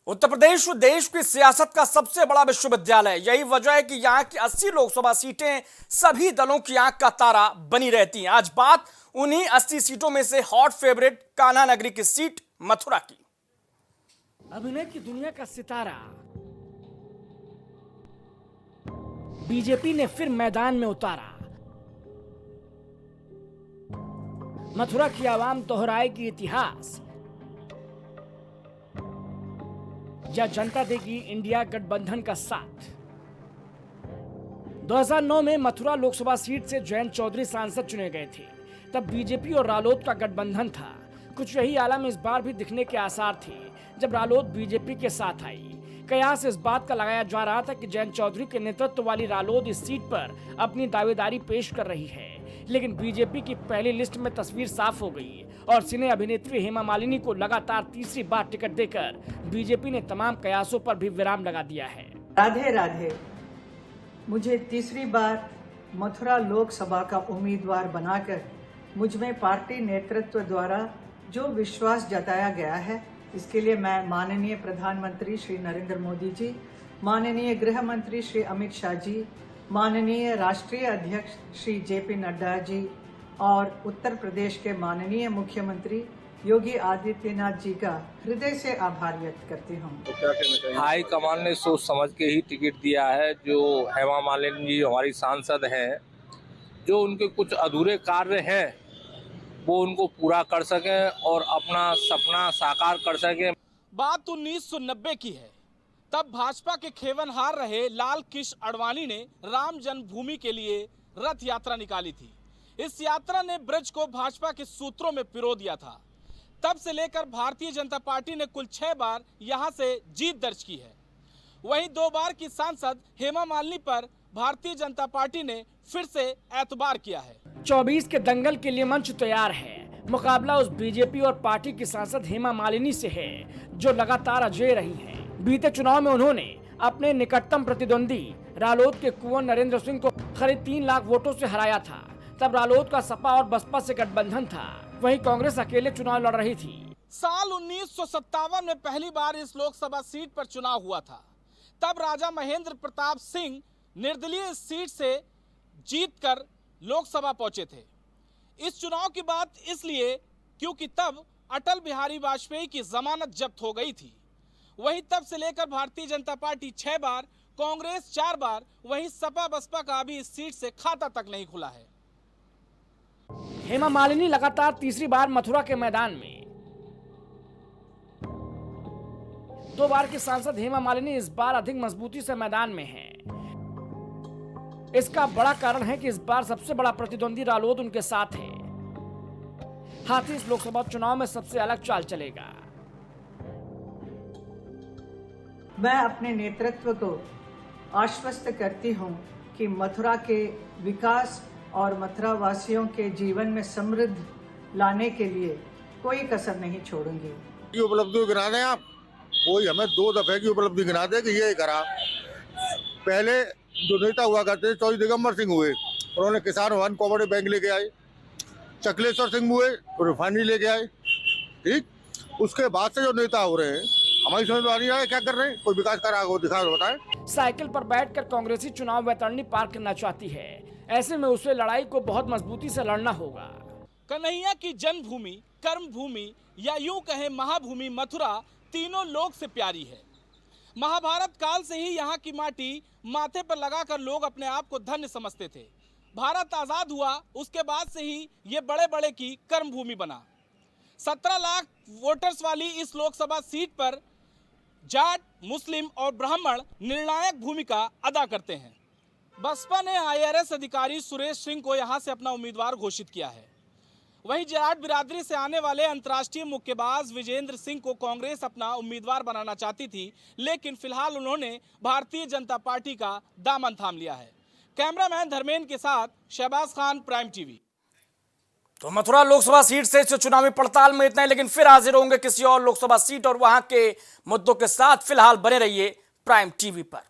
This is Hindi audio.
उत्तर प्रदेश देश की सियासत का सबसे बड़ा विश्वविद्यालय है। यही वजह है कि यहाँ की 80 लोकसभा सीटें सभी दलों की आंख का तारा बनी रहती हैं। आज बात उन्हीं 80 सीटों में से हॉट फेवरेट कान्हा नगरी की सीट मथुरा की। अभिनय की दुनिया का सितारा बीजेपी ने फिर मैदान में उतारा। मथुरा की आवाम दोहराएगी इतिहास या जनता देगी इंडिया गठबंधन का साथ। 2009 में मथुरा लोकसभा सीट से जयंत चौधरी सांसद चुने गए थे। तब बीजेपी और रालोद का गठबंधन था। कुछ यही आलम इस बार भी दिखने के आसार थे जब रालोद बीजेपी के साथ आई। कयास इस बात का लगाया जा रहा था कि जयंत चौधरी के नेतृत्व वाली रालोद इस सीट पर अपनी दावेदारी पेश कर रही है, लेकिन बीजेपी की पहली लिस्ट में तस्वीर साफ हो गई और सिने अभिनेत्री हेमा मालिनी को लगातार तीसरी बार टिकट देकर बीजेपी ने तमाम कयासों पर भी विराम लगा दिया है। राधे राधे। मुझे तीसरी बार मथुरा लोकसभा का उम्मीदवार बनाकर मुझ में पार्टी नेतृत्व द्वारा जो विश्वास जताया गया है, इसके लिए मैं माननीय प्रधानमंत्री श्री नरेंद्र मोदी जी, माननीय गृह मंत्री श्री अमित शाह जी, माननीय राष्ट्रीय अध्यक्ष श्री जेपी नड्डा जी और उत्तर प्रदेश के माननीय मुख्यमंत्री योगी आदित्यनाथ जी का हृदय से आभार व्यक्त करती हूँ। हाई कमान ने सोच समझ के ही टिकट दिया है। जो हेमा मालिनी जी हमारी सांसद हैं, जो उनके कुछ अधूरे कार्य हैं वो उनको पूरा कर सकें और अपना सपना साकार कर सकें। बात 1990 की है। तब भाजपा के खेवनहार रहे लाल कृष्ण आडवाणी ने राम जन्मभूमि के लिए रथ यात्रा निकाली थी। इस यात्रा ने ब्रज को भाजपा के सूत्रों में पिरो दिया था। तब से लेकर भारतीय जनता पार्टी ने कुल 6 बार यहां से जीत दर्ज की है। वहीं 2 बार की सांसद हेमा मालिनी पर भारतीय जनता पार्टी ने फिर से एतबार किया है। 24 के दंगल के लिए मंच तैयार है। मुकाबला उस बीजेपी और पार्टी की सांसद हेमा मालिनी से है जो लगातार अजय रही हैं। बीते चुनाव में उन्होंने अपने निकटतम प्रतिद्वंदी रालोद के कुंवर नरेंद्र सिंह को करीब 3 लाख वोटों से हराया था। तब रालोद का सपा और बसपा से गठबंधन था, वहीं कांग्रेस अकेले चुनाव लड़ रही थी। साल 1957 में पहली बार इस लोकसभा सीट पर चुनाव हुआ था। तब राजा महेंद्र प्रताप सिंह निर्दलीय सीट से जीतकर लोकसभा पहुंचे थे। इस चुनाव की बात इसलिए क्योंकि तब अटल बिहारी वाजपेयी की जमानत जब्त हो गई थी। वहीं तब से लेकर भारतीय जनता पार्टी 6 बार, कांग्रेस 4 बार, वहीं सपा बसपा का अभी इस सीट से खाता तक नहीं खुला है। हेमा मालिनी लगातार तीसरी बार मथुरा के मैदान में। 2 बार की सांसद हेमा मालिनी इस बार अधिक मजबूती से मैदान में हैं। इसका बड़ा कारण है कि इस बार सबसे बड़ा प्रतिद्वंदी रालोद उनके साथ है। हाथी इस लोकसभा चुनाव में सबसे अलग चाल चलेगा। मैं अपने नेतृत्व को आश्वस्त करती हूँ कि मथुरा के विकास और मथुरा वासियों के जीवन में समृद्धि लाने के लिए कोई कसर नहीं छोड़ूंगी। की उपलब्धि गिना दें आप, कोई हमें 2 दफे की उपलब्धि गिना दे कि ये करा। पहले जो नेता हुआ करते चौधरी दिगंबर सिंह हुए, उन्होंने किसान भवन कोऑपरेटिव बैंक लेके आए। चकलेश्वर सिंह हुए, रिफाइनरी लेके आए। ठीक, उसके बाद से जो नेता हो रहे हैं, हमारी समझ में आ रही है क्या कर रहे हैं, कोई विकास करा हो दिखा बताए। साइकिल पर बैठकर कांग्रेसी चुनाव वैतरणी पार करना चाहती है। ऐसे में उसे लड़ाई को बहुत मजबूती से लड़ना होगा। कन्हैया की जन्मभूमि, कर्म भूमि या यूं कहें महाभूमि मथुरा तीनों लोक से प्यारी है। महाभारत काल से ही यहाँ की माटी माथे पर लगाकर लोग अपने आप को धन्य समझते थे। भारत आजाद हुआ उसके बाद से ही ये बड़े बड़े की कर्म भूमि बना। 17 लाख वोटर्स वाली इस लोकसभा सीट पर जाट, मुस्लिम और ब्राह्मण निर्णायक भूमिका अदा करते हैं। बसपा ने IRS अधिकारी सुरेश सिंह को यहां से अपना उम्मीदवार घोषित किया है। वहीं जाट बिरादरी से आने वाले अंतर्राष्ट्रीय मुक्केबाज विजेंद्र सिंह को कांग्रेस अपना उम्मीदवार बनाना चाहती थी, लेकिन फिलहाल उन्होंने भारतीय जनता पार्टी का दामन थाम लिया है। कैमरामैन धर्मेंद्र के साथ शहबाज खान, प्राइम टीवी। तो मथुरा लोकसभा सीट से चुनावी पड़ताल में इतना ही, लेकिन फिर हाजिर होंगे किसी और लोकसभा सीट और वहां के मुद्दों के साथ। फिलहाल बने रहिए प्राइम टीवी पर।